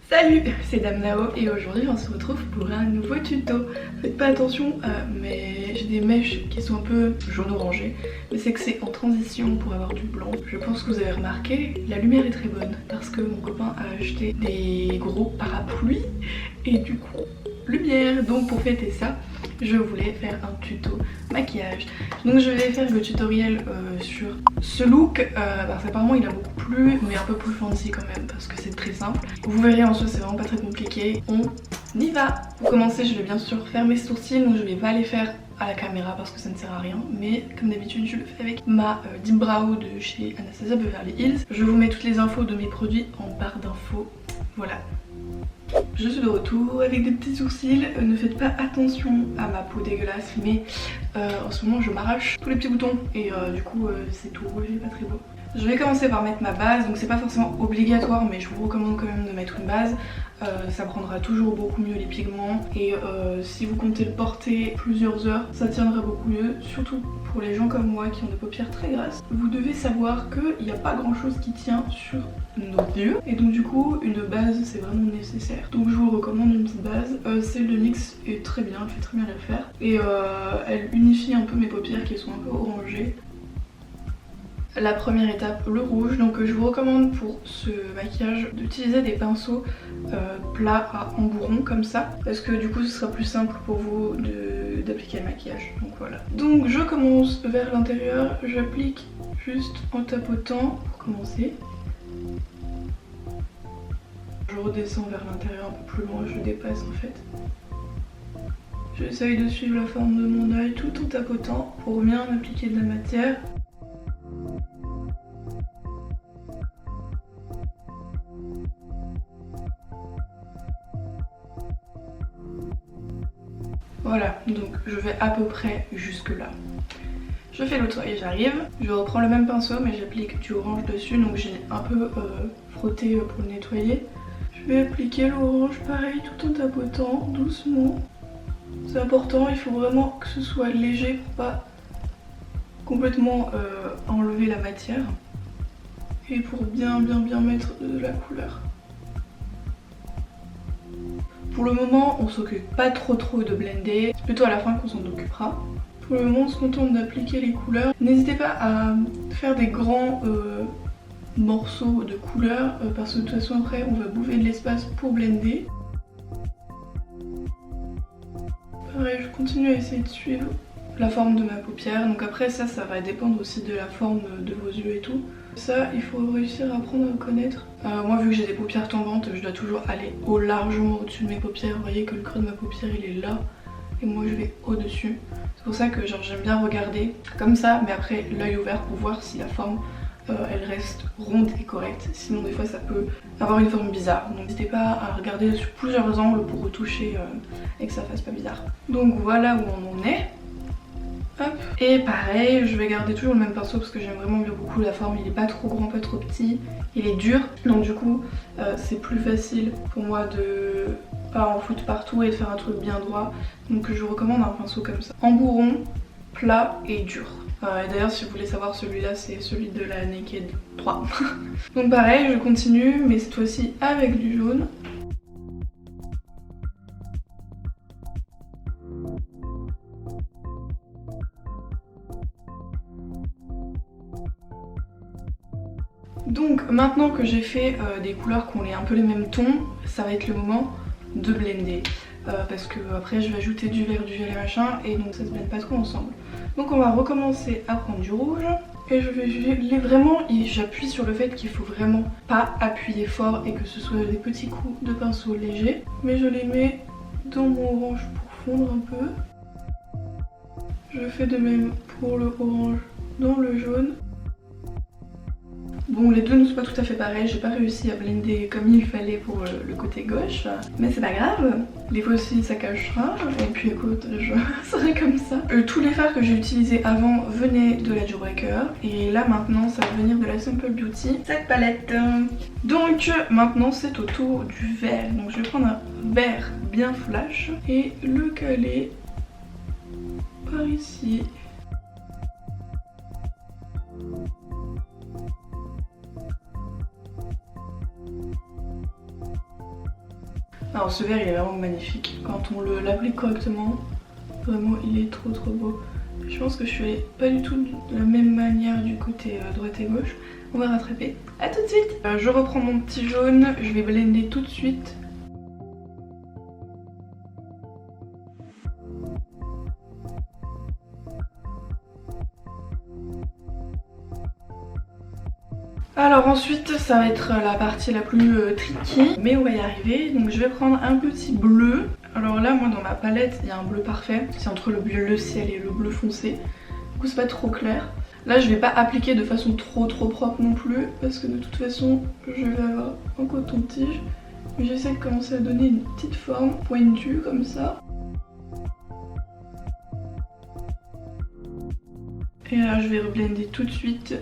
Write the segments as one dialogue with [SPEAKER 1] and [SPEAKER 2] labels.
[SPEAKER 1] Salut, c'est Dame Nao et aujourd'hui on se retrouve pour un nouveau tuto. Faites pas attention, mais j'ai des mèches qui sont un peu jaune orangé, mais c'est que c'est en transition pour avoir du blanc. Je pense que vous avez remarqué, la lumière est très bonne parce que mon copain a acheté des gros parapluies et du coup lumière. Donc pour fêter ça, je voulais faire un tuto maquillage. Donc je vais faire le tutoriel sur ce look parce qu'apparemment il a beaucoup plu, mais un peu plus fancy quand même parce que c'est très simple. Vous verrez en soi, c'est vraiment pas très compliqué. On y va. Pour commencer, je vais bien sûr faire mes sourcils, donc je vais pas les faire à la caméra parce que ça ne sert à rien, mais comme d'habitude je le fais avec ma Deep Brow de chez Anastasia Beverly Hills. Je vous mets toutes les infos de mes produits en barre d'infos. Voilà. Je suis de retour avec des petits sourcils. Ne faites pas attention à ma peau dégueulasse, mais en ce moment je m'arrache tous les petits boutons et du coup c'est tout rouge et pas très beau. Je vais commencer par mettre ma base, donc c'est pas forcément obligatoire mais je vous recommande quand même de mettre une base. Ça prendra toujours beaucoup mieux les pigments et si vous comptez le porter plusieurs heures, ça tiendra beaucoup mieux, surtout pour les gens comme moi qui ont des paupières très grasses. Vous devez savoir qu'il n'y a pas grand chose qui tient sur nos yeux et donc du coup une base c'est vraiment nécessaire. Donc je vous recommande une petite base. Celle de NYX est très bien, elle fait très bien l'affaire et elle unifie un peu mes paupières qui sont un peu orangées. La première étape, le rouge. Donc je vous recommande pour ce maquillage d'utiliser des pinceaux plats à embouron comme ça parce que du coup ce sera plus simple pour vous d'appliquer le maquillage. Donc voilà. Donc je commence vers l'intérieur, j'applique juste en tapotant pour commencer. Je redescends vers l'intérieur un peu plus loin, je dépasse en fait. J'essaye de suivre la forme de mon œil tout en tapotant pour bien appliquer de la matière. Voilà, donc je vais à peu près jusque là. Je fais l'autre œil, j'arrive. Je reprends le même pinceau mais j'applique du orange dessus, donc j'ai un peu frotté pour le nettoyer. Je vais appliquer l'orange pareil tout en tapotant doucement. C'est important, il faut vraiment que ce soit léger pour pas complètement enlever la matière et pour bien mettre de la couleur. Pour le moment on s'occupe pas trop de blender, c'est plutôt à la fin qu'on s'en occupera. Pour le moment on se contente d'appliquer les couleurs. N'hésitez pas à faire des grands morceaux de couleurs parce que de toute façon après on va bouffer de l'espace pour blender. Pareil, je continue à essayer de suivre la forme de ma paupière, donc après ça va dépendre aussi de la forme de vos yeux et tout. Ça, il faut réussir à apprendre à reconnaître. Moi, vu que j'ai des paupières tombantes, je dois toujours aller largement au-dessus de mes paupières. Vous voyez que le creux de ma paupière, il est là. Et moi, je vais au-dessus. C'est pour ça que j'aime bien regarder comme ça, mais après l'œil ouvert pour voir si la forme, elle reste ronde et correcte. Sinon, des fois, ça peut avoir une forme bizarre. Donc, n'hésitez pas à regarder sur plusieurs angles pour retoucher et que ça fasse pas bizarre. Donc, voilà où on en est. Hop. Et pareil, je vais garder toujours le même pinceau parce que j'aime vraiment bien beaucoup la forme. Il est pas trop grand, pas trop petit. Il est dur, donc du coup c'est plus facile pour moi de pas en foutre partout et de faire un truc bien droit. Donc je vous recommande un pinceau comme ça. Embouron, plat et dur. Et d'ailleurs si vous voulez savoir, celui-là c'est celui de la Naked 3. Donc pareil, je continue mais cette fois-ci avec du jaune. Donc maintenant que j'ai fait des couleurs qui ont un peu les mêmes tons, ça va être le moment de blender. Parce que après je vais ajouter du vert, du violet machin et donc ça se blende pas trop ensemble. Donc on va recommencer à prendre du rouge et je vais vraiment, j'appuie sur le fait qu'il faut vraiment pas appuyer fort et que ce soit des petits coups de pinceau légers. Mais je les mets dans mon orange pour fondre un peu. Je fais de même pour le orange dans le jaune. Bon, les deux ne sont pas tout à fait pareils, j'ai pas réussi à blender comme il fallait pour le côté gauche, mais c'est pas grave, les fois aussi ça cachera, et puis écoute, je serai comme ça. Tous les fards que j'ai utilisés avant venaient de la Jawbreaker, et là maintenant ça va venir de la Simple Beauty, cette palette. Donc maintenant c'est au tour du vert, donc je vais prendre un vert bien flash et le caler par ici. Alors ce vert il est vraiment magnifique. Quand on l'applique correctement, vraiment il est trop beau. Je pense que je suis allée pas du tout de la même manière du côté droite et gauche. On va rattraper. A tout de suite. Je reprends mon petit jaune, je vais blender tout de suite. Alors ensuite ça va être la partie la plus tricky, mais on va y arriver. Donc je vais prendre un petit bleu. Alors là moi dans ma palette il y a un bleu parfait, c'est entre le bleu ciel et le bleu foncé. Du coup c'est pas trop clair. Là je vais pas appliquer de façon trop propre non plus, parce que de toute façon je vais avoir un coton-tige. Mais j'essaie de commencer à donner une petite forme pointue comme ça. Et là je vais reblender tout de suite.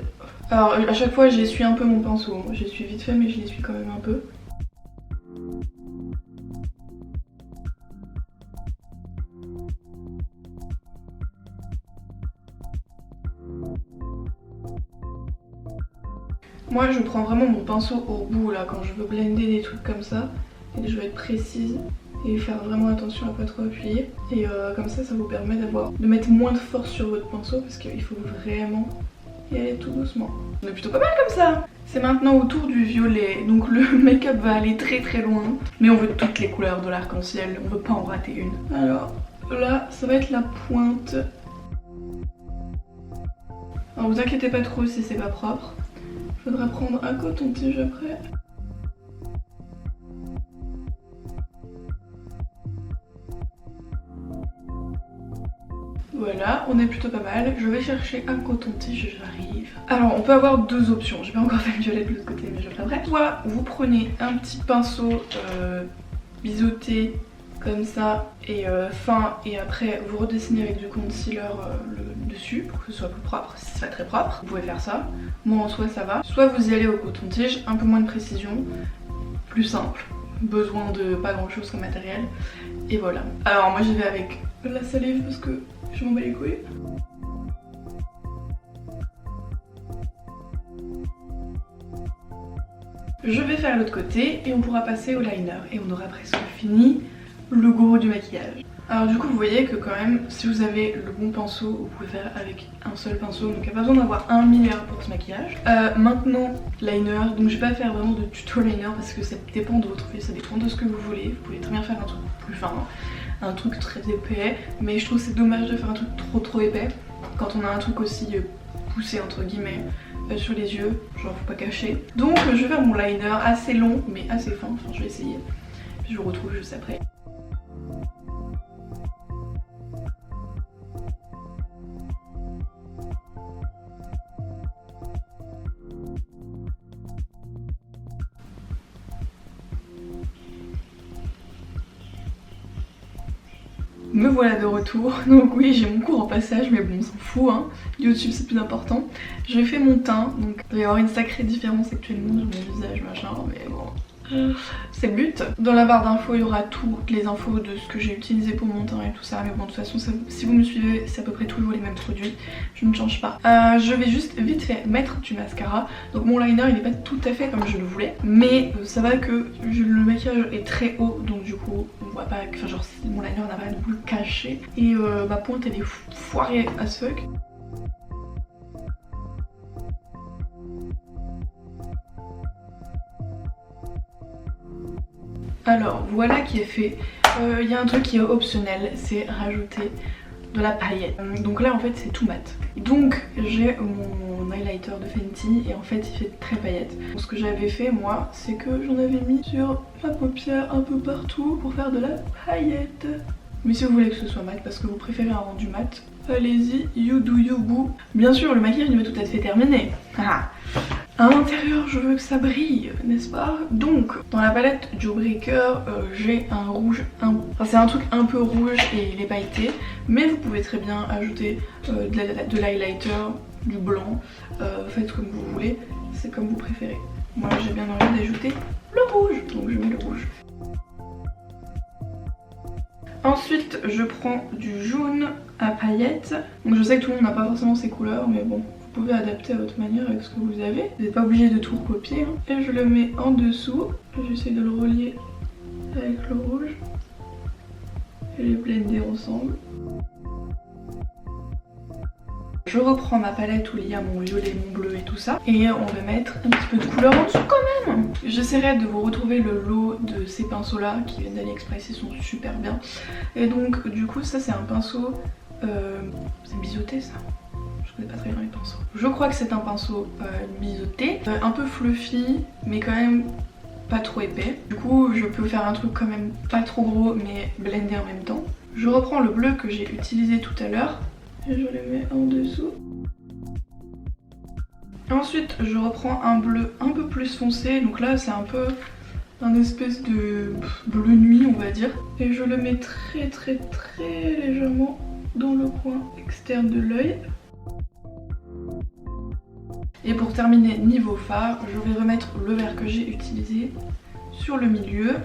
[SPEAKER 1] Alors à chaque fois j'essuie un peu mon pinceau, j'essuie vite fait mais je l'essuie quand même un peu. Moi je prends vraiment mon pinceau au bout là quand je veux blender des trucs comme ça. Et je vais être précise et faire vraiment attention à pas trop appuyer. Et comme ça vous permet de mettre moins de force sur votre pinceau parce qu'il faut vraiment y aller tout doucement. On est plutôt pas mal comme ça. C'est maintenant au tour du violet, donc le make-up va aller très loin. Mais on veut toutes les couleurs de l'arc-en-ciel, on veut pas en rater une. Alors là ça va être la pointe. Alors vous inquiétez pas trop si c'est pas propre. Faudra prendre un coton-tige après. Voilà, on est plutôt pas mal. Je vais chercher un coton-tige, j'arrive. Alors on peut avoir deux options. J'ai pas encore fait le violet de l'autre côté mais je le ferai. Soit vous prenez un petit pinceau biseauté comme ça et fin, et après vous redessinez avec du concealer le dessus pour que ce soit plus propre. Si c'est pas très propre, vous pouvez faire ça. Moi en soi ça va. Soit vous y allez au coton-tige, un peu moins de précision, plus simple, besoin de pas grand chose comme matériel. Et voilà. Alors moi j'y vais avec la salive parce que je m'en bats les couilles. Je vais faire l'autre côté et on pourra passer au liner et on aura presque fini le gros du maquillage. Alors du coup vous voyez que quand même si vous avez le bon pinceau vous pouvez faire avec un seul pinceau, donc il n'y a pas besoin d'avoir un milliard pour ce maquillage. Maintenant liner, donc je vais pas faire vraiment de tuto liner parce que ça dépend de votre feuille, ça dépend de ce que vous voulez. Vous pouvez très bien faire un truc plus fin, un truc très épais, mais je trouve c'est dommage de faire un truc trop épais quand on a un truc aussi poussé entre guillemets sur les yeux, genre faut pas cacher. Donc je vais faire mon liner assez long mais assez fin, enfin je vais essayer, puis je vous retrouve juste après. Me voilà de retour, donc oui j'ai mon cours en passage mais bon on s'en fout hein, YouTube c'est plus important. J'ai fait mon teint, donc il va y avoir une sacrée différence actuellement sur mon visage machin, mais bon c'est le but. Dans la barre d'infos il y aura toutes les infos de ce que j'ai utilisé pour mon teint et tout ça, mais bon de toute façon ça, si vous me suivez c'est à peu près toujours les mêmes produits, je ne change pas. Je vais juste vite fait mettre du mascara, donc mon liner il n'est pas tout à fait comme je le voulais, mais ça va que le maquillage est très haut, donc du coup on voit pas, enfin genre mon liner n'a pas non plus caché, et ma pointe elle est foirée as fuck. Alors voilà qui est fait. Il y a un truc qui est optionnel, c'est rajouter de la paillette. Donc là en fait c'est tout mat. Donc j'ai mon highlighter de Fenty et en fait il fait très paillette. Ce que j'avais fait moi c'est que j'en avais mis sur ma paupière un peu partout pour faire de la paillette. Mais si vous voulez que ce soit mat parce que vous préférez un rendu mat, allez-y, you do you boo. Bien sûr le maquillage n'est pas tout à fait terminé. À l'intérieur je veux que ça brille, n'est-ce pas? Donc dans la palette Jawbreaker j'ai un rouge, enfin c'est un truc un peu rouge et il est pailleté, mais vous pouvez très bien ajouter de l'highlighter, du blanc, faites comme vous voulez, c'est comme vous préférez. Moi j'ai bien envie d'ajouter le rouge, donc je mets le rouge. Ensuite je prends du jaune à paillettes, donc je sais que tout le monde n'a pas forcément ces couleurs mais bon, vous pouvez adapter à votre manière avec ce que vous avez, vous n'êtes pas obligé de tout recopier hein. Et je le mets en dessous, j'essaie de le relier avec le rouge et les blender ensemble. Je reprends ma palette où il y a mon violet, mon bleu et tout ça. Et on va mettre un petit peu de couleur en dessous quand même. J'essaierai de vous retrouver le lot de ces pinceaux là qui viennent d'AliExpress, ils sont super bien. Et donc du coup ça c'est un pinceau, c'est biseauté ça. Je connais pas très bien les pinceaux. Je crois que c'est un pinceau biseauté, un peu fluffy mais quand même pas trop épais. Du coup je peux faire un truc quand même pas trop gros mais blender en même temps. Je reprends le bleu que j'ai utilisé tout à l'heure et je le mets en dessous. Ensuite je reprends un bleu un peu plus foncé, donc là c'est un peu un espèce de bleu nuit on va dire. Et je le mets très légèrement dans le coin externe de l'œil. Et pour terminer niveau fard, je vais remettre le vert que j'ai utilisé sur le milieu.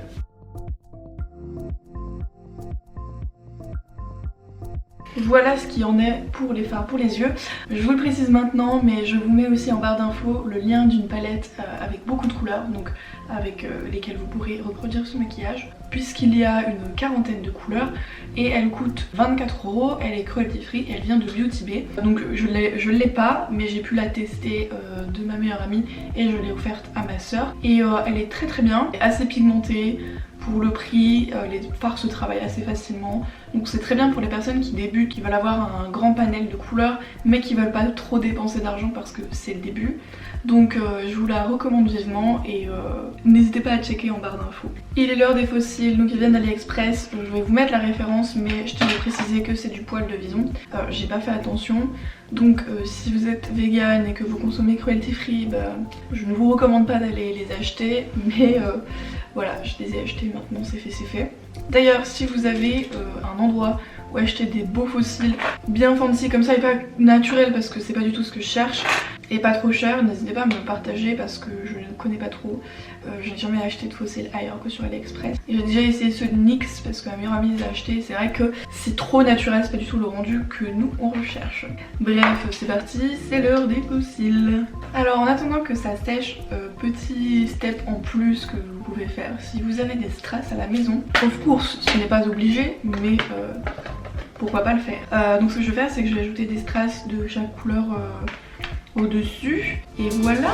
[SPEAKER 1] Voilà ce qu'il y en est pour les fards pour les yeux. Je vous le précise maintenant mais je vous mets aussi en barre d'infos le lien d'une palette avec beaucoup de couleurs, donc avec lesquelles vous pourrez reproduire ce maquillage, puisqu'il y a une quarantaine de couleurs et elle coûte 24 €, elle est cruelty free et elle vient de Beauty Bay. Donc je l'ai pas mais j'ai pu la tester de ma meilleure amie et je l'ai offerte à ma soeur et elle est très bien, assez pigmentée. Pour le prix, les fards se travaillent assez facilement, donc c'est très bien pour les personnes qui débutent, qui veulent avoir un grand panel de couleurs mais qui veulent pas trop dépenser d'argent parce que c'est le début. Donc je vous la recommande vivement et n'hésitez pas à checker en barre d'infos. Il est l'heure des fossiles, donc ils viennent d'AliExpress, je vais vous mettre la référence mais je tiens à préciser que c'est du poil de vison. J'ai pas fait attention, donc si vous êtes vegan et que vous consommez cruelty free, je ne vous recommande pas d'aller les acheter, mais voilà, je les ai achetés maintenant, c'est fait. D'ailleurs, si vous avez un endroit où acheter des beaux fossiles bien fancy comme ça et pas naturels parce que c'est pas du tout ce que je cherche et pas trop cher, n'hésitez pas à me le partager parce que je ne connais pas trop. J'ai jamais acheté de fossiles ailleurs que sur AliExpress. Et j'ai déjà essayé ceux de NYX parce que ma meilleure amie les a achetés. C'est vrai que c'est trop naturel, c'est pas du tout le rendu que nous on recherche. Bref, c'est parti, c'est l'heure des fossiles. Alors en attendant que ça sèche, petit step en plus que vous pouvez faire si vous avez des strass à la maison. Of course, ce n'est pas obligé, mais pourquoi pas le faire. Donc ce que je vais faire, c'est que je vais ajouter des strass de chaque couleur au-dessus. Et voilà.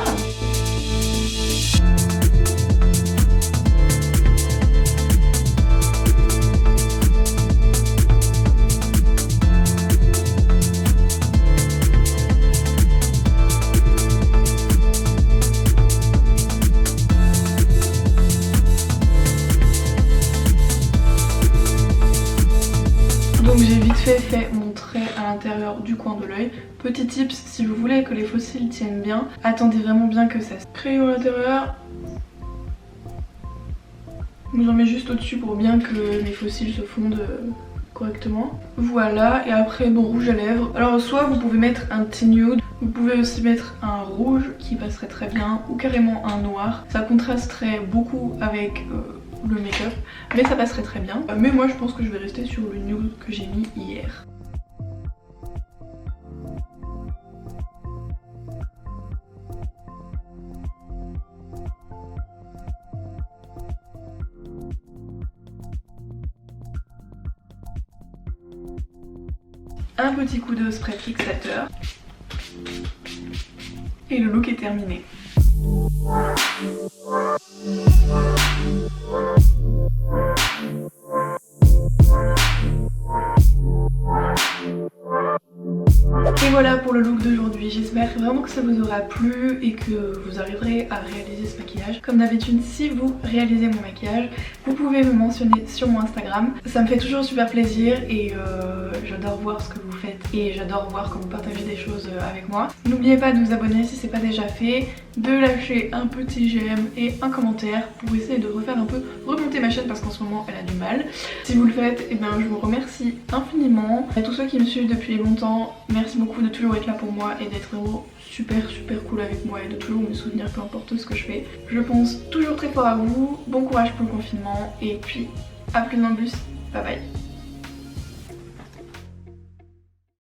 [SPEAKER 1] Donc j'ai vite fait mon trait à l'intérieur du coin de l'œil. Petit tips, si vous voulez que les fossiles tiennent bien, attendez vraiment bien que ça se crayon à l'intérieur. J'en mets juste au-dessus pour bien que mes fossiles se fondent correctement. Voilà, et après mon rouge à lèvres. Alors soit vous pouvez mettre un teint nude, vous pouvez aussi mettre un rouge qui passerait très bien, ou carrément un noir. Ça contrasterait beaucoup avec le make-up, mais ça passerait très bien. Mais moi je pense que je vais rester sur le nude que j'ai mis hier. Un petit coup de spray fixateur et le look est terminé. Et voilà pour le look d'aujourd'hui, j'espère vraiment que ça vous aura plu et que vous arriverez à réaliser ce maquillage. Comme d'habitude, si vous réalisez mon maquillage, vous pouvez me mentionner sur mon Instagram. Ça me fait toujours super plaisir et j'adore voir ce que vous faites et j'adore voir quand vous partagez des choses avec moi. N'oubliez pas de vous abonner si c'est pas déjà fait, de lâcher un petit j'aime et un commentaire pour essayer de refaire un peu remonter ma chaîne parce qu'en ce moment elle a du mal. Si vous le faites, et je vous remercie infiniment. À tous ceux qui me suivent depuis longtemps, merci beaucoup de toujours être là pour moi et d'être vraiment super cool avec moi et de toujours me soutenir peu importe ce que je fais. Je pense toujours très fort à vous, bon courage pour le confinement et puis à plus dans le bus, bye bye.